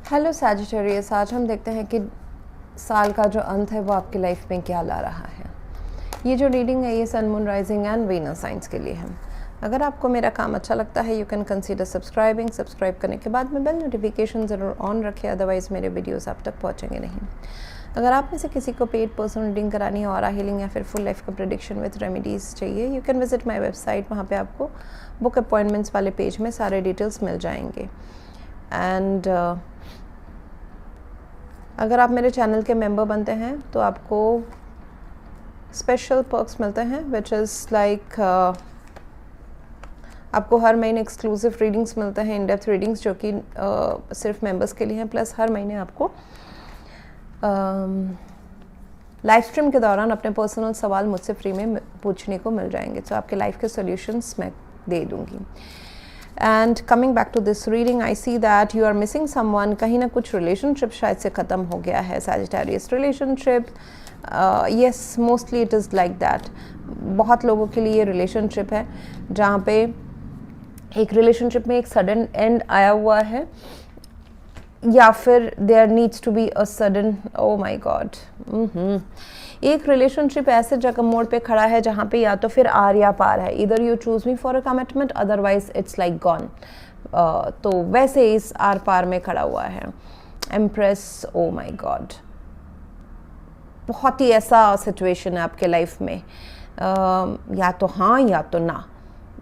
Hello Sagittarius, आज हम देखते हैं कि साल का जो अंत है वो आपकी लाइफ में क्या ला रहा है। ये जो रीडिंग है ये sun, moon, rising and Venus science के लिए है। अगर आपको मेरा काम अच्छा लगता है you can consider subscribing. Subscribe करने के बाद में बेल नोटिफिकेशन ज़रूर ऑन रखें, अदरवाइज़ मेरे वीडियोस आप तक पहुंचेंगे नहीं। अगर आप में से किसी को पेड पर्सनल रीडिंग करानी है, ऑरा हीलिंग या फिर फुल लाइफ का प्रेडिक्शन विद रेमेडीज़ चाहिए, you can visit my website. वहाँ पर आपको बुक अपॉइंटमेंट्स वाले पेज में सारे डिटेल्स मिल जाएंगे। एंड अगर आप मेरे चैनल के मेंबर बनते हैं तो आपको स्पेशल पर्क्स मिलते हैं, विच इज़ लाइक आपको हर महीने एक्सक्लूसिव रीडिंग्स मिलते हैं, इन डेप्थ रीडिंग्स जो कि सिर्फ मेंबर्स के लिए हैं। प्लस हर महीने आपको लाइव स्ट्रीम के दौरान अपने पर्सनल सवाल मुझसे फ्री में पूछने को मिल जाएंगे, तो आपके लाइफ के सॉल्यूशंस मैं दे दूँगी। And coming back to this reading, I see that you are missing someone. कहीं ना कुछ रिलेशनशिप शायद से ख़त्म हो गया है। Sagittarius relationship, yes, mostly it is like that. बहुत लोगों के लिए ये रिलेशनशिप है जहाँ पे एक रिलेशनशिप में एक सडन एंड आया हुआ है, या फिर there needs to be a sudden, oh my god, एक रिलेशनशिप ऐसे जगह मोड़ पे खड़ा है जहाँ पे या तो फिर आर या पार है। इधर you choose me for a commitment, otherwise it's like gone. तो वैसे इस आर पार में खड़ा हुआ है एम्प्रेस। ओ माय गॉड, बहुत ही ऐसा सिचुएशन है आपके लाइफ में, या तो हाँ या तो ना।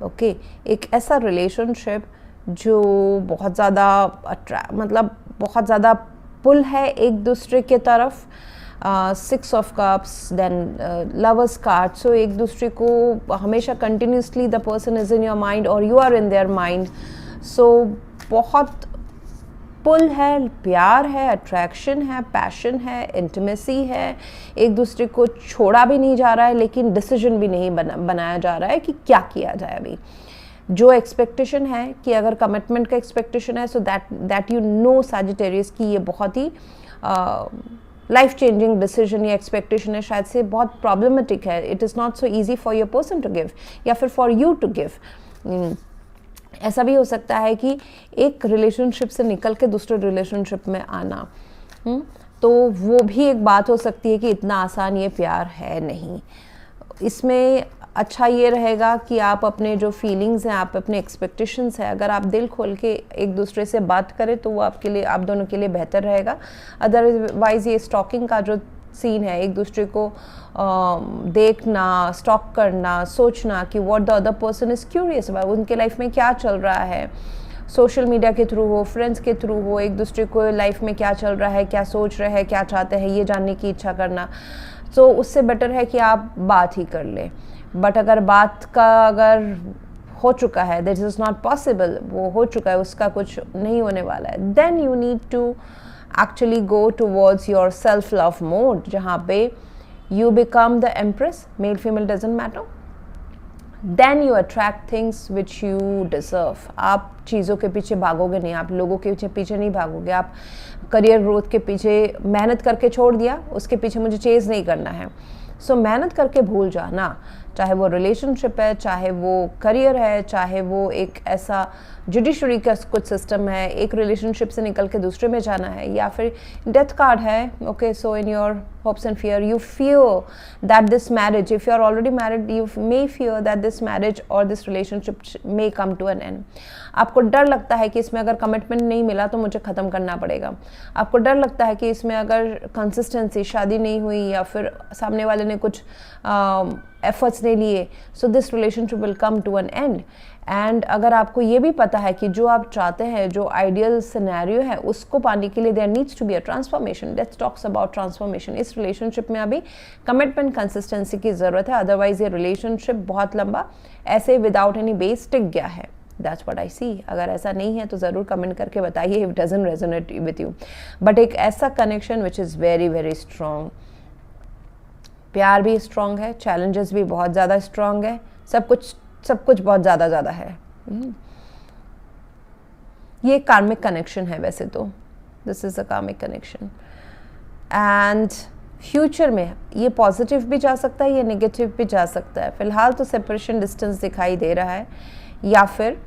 ओके, एक ऐसा रिलेशनशिप जो बहुत ज़्यादा मतलब बहुत ज़्यादा पुल है एक दूसरे के तरफ। 6 of cups, then lovers card. So एक दूसरे को हमेशा continuously the person is in your mind और you are in their mind. So बहुत पुल है, प्यार है, अट्रैक्शन है, पैशन है, इंटीमेसी है। एक दूसरे को छोड़ा भी नहीं जा रहा है, लेकिन डिसीजन भी नहीं बनाया जा रहा है कि क्या किया जाए। अभी जो एक्सपेक्टेशन है कि अगर कमिटमेंट का एक्सपेक्टेशन है, so that you know Sagittarius की ये बहुत ही लाइफ चेंजिंग डिसीजन या एक्सपेक्टेशन है, शायद से बहुत प्रॉब्लमेटिक है। It is not so easy for your person to give, या फिर फॉर यू टू गिव। ऐसा भी हो सकता है कि एक रिलेशनशिप से निकल के दूसरे रिलेशनशिप में आना, तो वो भी एक बात हो सकती है कि इतना आसान ये प्यार है नहीं। इसमें अच्छा ये रहेगा कि आप अपने जो फीलिंग्स हैं, आप अपने एक्सपेक्टेशंस हैं, अगर आप दिल खोल के एक दूसरे से बात करें तो वो आपके लिए, आप दोनों के लिए बेहतर रहेगा। अदरवाइज़ ये स्टॉकिंग का जो सीन है, एक दूसरे को देखना, स्टॉक करना, सोचना कि what the other person is curious about, उनके लाइफ में क्या चल रहा है, सोशल मीडिया के थ्रू हो, फ्रेंड्स के थ्रू हो, एक दूसरे को लाइफ में क्या चल रहा है, क्या सोच रहे हैं, क्या चाहते हैं, ये जानने की इच्छा करना। सो उससे बेटर है कि आप बात ही कर लें। बट अगर बात का अगर हो चुका है, दैट इज़ नॉट पॉसिबल, वो हो चुका है, उसका कुछ नहीं होने वाला है, then you need to actually go towards your self love mode, जहाँ पे you become the empress, male female doesn't matter. Then you attract things which you deserve. आप चीज़ों के पीछे भागोगे नहीं, आप लोगों के पीछे नहीं भागोगे। आप करियर ग्रोथ के पीछे मेहनत करके छोड़ दिया, उसके पीछे मुझे चेज़ नहीं करना है। सो मेहनत करके भूल जाना, चाहे वो रिलेशनशिप है, चाहे वो करियर है, चाहे वो एक ऐसा जुडिशरी का कुछ सिस्टम है, एक रिलेशनशिप से निकल के दूसरे में जाना है, या फिर डेथ कार्ड है। Okay, so in your hopes and fear you fear that this marriage, if you are already married, you may fear that this marriage और this relationship may come to an end. आपको डर लगता है कि इसमें अगर commitment नहीं मिला तो मुझे ख़त्म करना पड़ेगा। आपको डर लगता है कि इसमें अगर कंसिस्टेंसी, शादी नहीं हुई या फिर सामने वाले ने कुछ एफर्ट्स नहीं लिए, so this relationship will come to an end. And अगर आपको ये भी पता है कि जो आप चाहते हैं, जो आइडियल सिनेरियो है, उसको पाने के लिए there needs to be a transformation. Let's talks about transformation. इस रिलेशनशिप में अभी कमिटमेंट, कंसिस्टेंसी की ज़रूरत है, अदरवाइज ये रिलेशनशिप बहुत लंबा ऐसे विदाउट एनी बेस टिक गया है। दैट्स व्हाट आई सी। अगर ऐसा नहीं है तो ज़रूर कमेंट करके बताइए if it doesn't resonate with you. But एक ऐसा connection which is very very strong, प्यार भी स्ट्रॉन्ग है, चैलेंजेस भी बहुत ज़्यादा स्ट्रॉन्ग है, सब कुछ बहुत ज़्यादा है। ये कार्मिक कनेक्शन है वैसे तो, this is a karmic connection. And future में ये पॉजिटिव भी जा सकता है, ये नेगेटिव भी जा सकता है। फिलहाल तो सेपरेशन, डिस्टेंस दिखाई दे रहा है, या फिर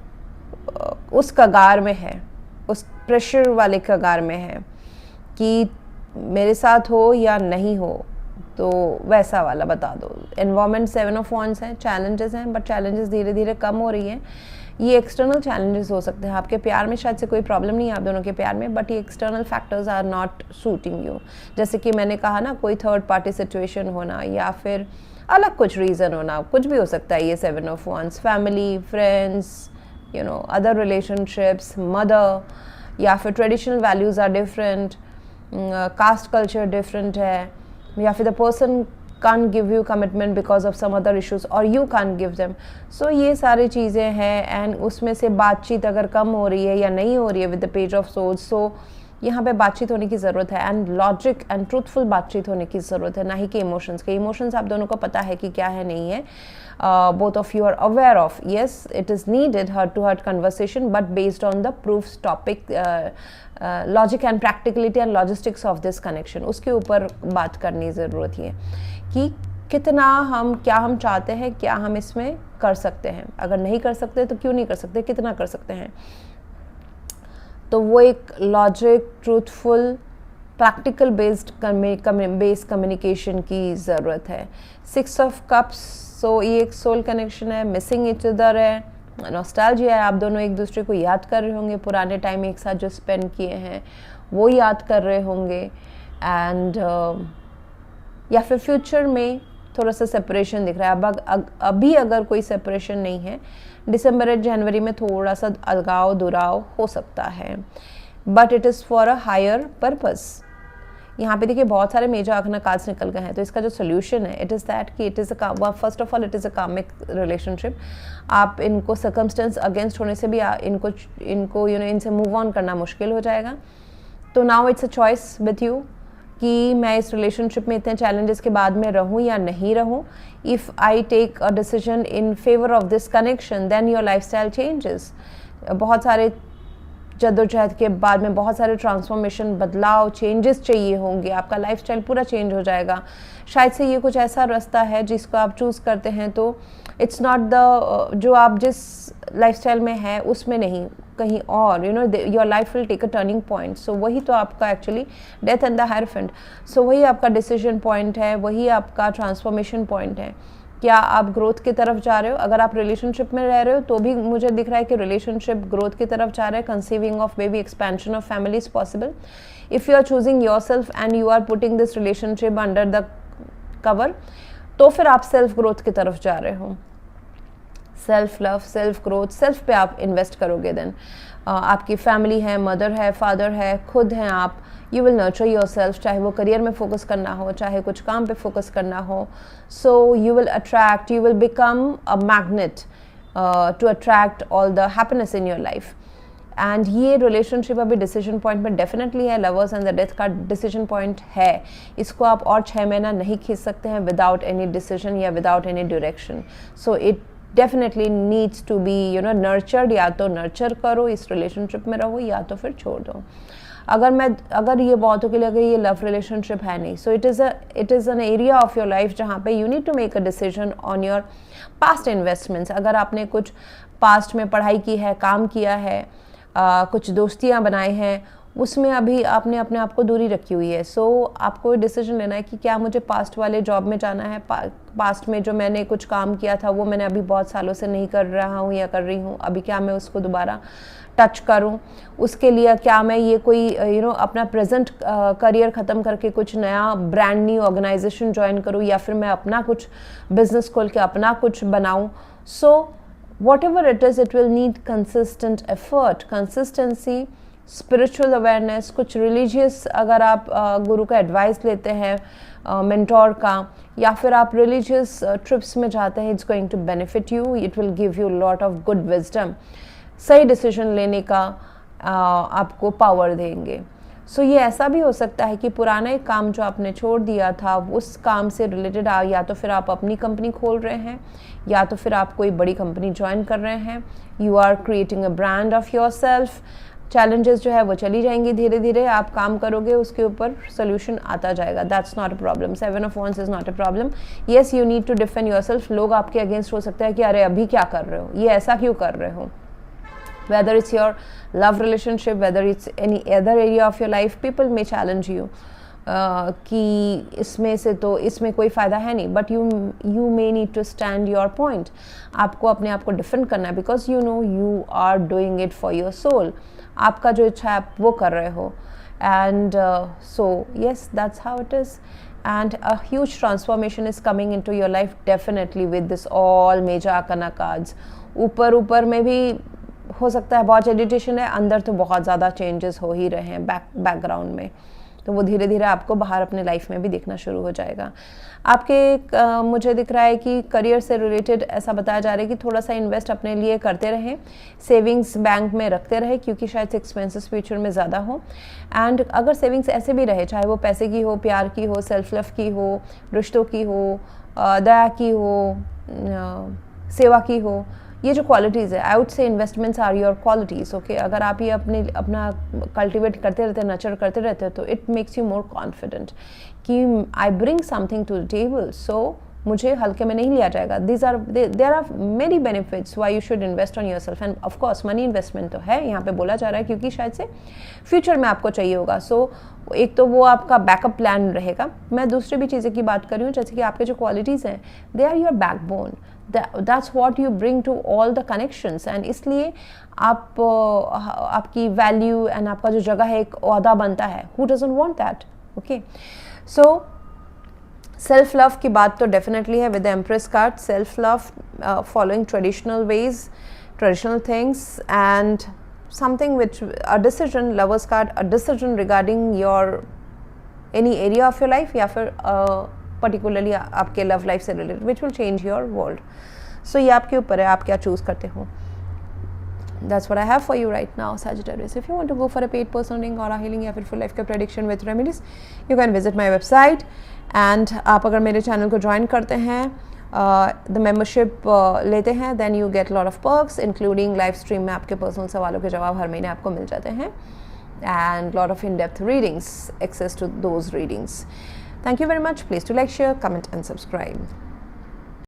उस कगार में है, उस प्रेशर वाले कगार में है कि मेरे साथ हो या नहीं हो, तो वैसा वाला बता दो। एनवायरनमेंट 7 ऑफ वांड्स हैं, चैलेंजेस हैं, बट चैलेंजेस धीरे धीरे कम हो रही हैं। ये एक्सटर्नल चैलेंजेस हो सकते हैं, आपके प्यार में शायद से कोई प्रॉब्लम नहीं है आप दोनों के प्यार में, बट ये external factors are not suiting you. जैसे कि मैंने कहा ना, कोई थर्ड पार्टी सिचुएशन होना या फिर अलग कुछ रीज़न होना, कुछ भी हो सकता है। ये 7 of wands, family, friends, you know, other relationships, mother, या फिर traditional values are different, caste culture different है, या फिर the person can't give you commitment because of some other issues or you can't give them. So ये सारी चीज़ें हैं, and उसमें से बातचीत अगर कम हो रही है या नहीं हो रही है with the page of source, so यहाँ पे बातचीत होने की ज़रूरत है, एंड लॉजिक एंड ट्रूथफुल बातचीत होने की ज़रूरत है, ना ही कि इमोशंस के। इमोशंस आप दोनों को पता है कि क्या है, नहीं है, both of you are aware of. Yes, it is needed heart-to-heart conversation, but based on the proofs topic, logic and practicality and logistics of this connection, उसके ऊपर बात करनी ज़रूरत है कि कितना हम, क्या हम चाहते हैं, क्या हम इसमें कर सकते हैं, अगर नहीं कर सकते तो क्यों नहीं कर सकते, कितना कर सकते हैं। तो वो एक logic, truthful, practical based communication की ज़रूरत है। 6 ऑफ कप्स, सो ये एक सोल कनेक्शन है, मिसिंग ईच अदर है, नॉस्टैल्जिया है, आप दोनों एक दूसरे को याद कर रहे होंगे, पुराने टाइम एक साथ जो स्पेंड किए हैं वो याद कर रहे होंगे, एंड या फिर फ्यूचर में थोड़ा सा सेपरेशन दिख रहा है। अब अभी अगर कोई सेपरेशन नहीं है, दिसंबर या जनवरी में थोड़ा सा अलगाव दुराव हो सकता है, but it is for a higher purpose. यहाँ पे देखिए बहुत सारे मेजर आर्कना कार्ड्स निकल गए हैं, तो इसका जो सोल्यूशन है, इट इज़ दैट कि it is a, first of all it is a comic relationship. आप इनको सर्कमस्टेंस अगेंस्ट होने से भी इनको यू नो इनसे मूव ऑन करना मुश्किल हो जाएगा। तो now it's a choice with you कि मैं इस रिलेशनशिप में इतने चैलेंजेस के बाद में रहूं या नहीं रहूं। If I take a decision in favour of this connection, then your lifestyle changes. बहुत सारे जद्दोजहद के बाद में बहुत सारे ट्रांसफॉर्मेशन, बदलाव, चेंजेस चाहिए होंगे, आपका लाइफस्टाइल पूरा चेंज हो जाएगा। शायद से ये कुछ ऐसा रास्ता है जिसको आप चूज़ करते हैं, तो इट्स नॉट द, जो आप जिस लाइफस्टाइल में है उसमें नहीं, कहीं और, you know, your life will take a turning point. So वही तो आपका actually death and the hierophant, so वही आपका डिसीजन पॉइंट है, वही आपका ट्रांसफॉर्मेशन पॉइंट है। क्या आप ग्रोथ की तरफ जा रहे हो? अगर आप रिलेशनशिप में रह रहे हो तो भी मुझे दिख रहा है कि रिलेशनशिप ग्रोथ की तरफ जा रहा है। Conceiving of baby, expansion of family is possible if you are choosing your self and you are putting this relationship under the cover, तो फिर आप सेल्फ ग्रोथ की तरफ जा रहे हो। Self love, self growth, self पे आप इन्वेस्ट करोगे, देन आपकी फैमिली है, मदर है, फादर है, खुद हैं आप, you will nurture your self, चाहे वो करियर में फोकस करना हो, चाहे कुछ काम पे फोकस करना हो। So you will attract, you will become a magnet to attract all the happiness in your life. And ये रिलेशनशिप अभी डिसीजन पॉइंट में डेफिनेटली है, लवर्स एंड द डेथ का डिसीजन पॉइंट है। इसको आप और 6 महीना नहीं खींच सकते हैं विदाउट एनी डिसीजन या without any direction. So it definitely needs to be, you know, nurtured. या तो नर्चर करो, इस रिलेशनशिप में रहो, या तो फिर छोड़ दो। अगर ये बहुतों के लिए अगर ये लव रिलेशनशिप है नहीं, so it is an area of your life जहाँ पे you need to make a decision on your past investments. अगर आपने कुछ पास्ट में पढ़ाई की है, काम किया है, कुछ दोस्तियाँ बनाए हैं, उसमें अभी आपने अपने आप को दूरी रखी हुई है। सो आपको डिसीजन लेना है कि क्या मुझे पास्ट वाले जॉब में जाना है, पास्ट में जो मैंने कुछ काम किया था वो मैंने अभी बहुत सालों से नहीं कर रहा हूँ या कर रही हूँ, अभी क्या मैं उसको दोबारा टच करूं? उसके लिए क्या मैं ये कोई यू नो अपना प्रेजेंट करियर ख़त्म करके कुछ नया ब्रांड न्यू ऑर्गेनाइजेशन ज्वाइन करूं, या फिर मैं अपना कुछ बिजनेस खोल के अपना कुछ बनाऊं? सो whatever it is, it will need consistent effort, consistency, spiritual awareness, कुछ religious, अगर आप गुरु का एडवाइस लेते हैं, मेंटोर का, या फिर आप religious trips में जाते हैं, it's going to benefit you, it will give you lot of good wisdom, सही डिसीजन लेने का आपको पावर देंगे। सो ये ऐसा भी हो सकता है कि पुराना एक काम जो आपने छोड़ दिया था, उस काम से रिलेटेड या तो फिर आप अपनी कंपनी खोल रहे हैं, या तो फिर आप कोई बड़ी कंपनी ज्वाइन कर रहे हैं, you are creating a brand of your self. Challenges जो है वो चली जाएंगी, धीरे धीरे आप काम करोगे, उसके ऊपर सोल्यूशन आता जाएगा। That's not a problem. 7 of wands is not a problem. Yes, you need to defend your self. लोग आपके अगेंस्ट हो सकता है कि अरे अभी क्या कर रहे हो, ये ऐसा क्यों कर रहे हो, whether it's your love relationship, whether it's any other area of your life, people may challenge you कि इसमें से तो इसमें कोई फ़ायदा है नहीं, but you may need to stand your point. आपको अपने आप को डिफेंड करना है, because you know you are doing it for your soul. आपका जो इच्छा है आप वो कर रहे हो. And so yes, that's how it is. And a huge transformation is coming into your life definitely with this all major arcana cards. ऊपर में भी हो सकता है बहुत एडिटेशन है, अंदर तो बहुत ज़्यादा चेंजेस हो ही रहे हैं बैकग्राउंड में. तो वो धीरे धीरे आपको बाहर अपने लाइफ में भी दिखना शुरू हो जाएगा. आपके मुझे दिख रहा है कि करियर से रिलेटेड ऐसा बताया जा रहा है कि थोड़ा सा इन्वेस्ट अपने लिए करते रहें, सेविंग्स बैंक में रखते रहें, क्योंकि शायद से एक्सपेंसेस फ्यूचर में ज़्यादा हो. एंड अगर सेविंग्स ऐसे भी रहे, चाहे वो पैसे की हो, प्यार की हो, सेल्फ लव की हो, रिश्तों की हो, दया की हो, सेवा की हो, ये जो क्वालिटीज़ है, I would say investments are your qualities. Okay, अगर आप ये अपना कल्टिवेट करते रहते, नर्चर करते रहते हो, तो it makes you more confident कि I bring something to the table, so मुझे हल्के में नहीं लिया जाएगा. There are many benefits why you should invest on your self. And of course money investment तो है यहाँ पे बोला जा रहा है, क्योंकि शायद से फ्यूचर में आपको चाहिए होगा. सो एक तो वो आपका बैकअप प्लान रहेगा. मैं दूसरी भी चीज़ें की बात कर रही हूँ, जैसे कि आपके जो क्वालिटीज़ हैं, they are your backbone. That's what you bring to all the connections. and इसलिए आप आपकी वैल्यू एंड आपका जो जगह है एक ओहदा बनता है. who doesn't want that? okay, so self love की बात तो डेफिनेटली है with the empress card. Self love, following traditional ways, traditional things, and something which a decision, lovers card, a decision regarding your any area of your life, या फिर particularly आपके love life से related, which will change your world. So ये आपके ऊपर है, आप क्या चूज़ करते हो. That's what I have for you right now, Sagittarius. If you want to go for a paid personal reading or a healing या फिर full life का prediction with remedies, you can visit my website. And आप अगर मेरे channel को join करते हैं, the membership लेते हैं, then you get a lot of perks, including live stream में आपके पर्सनल सवालों के जवाब हर महीने आपको मिल जाते हैं, and lot of in-depth readings, access to those readings. Thank you very much. Please do like, share, comment and subscribe.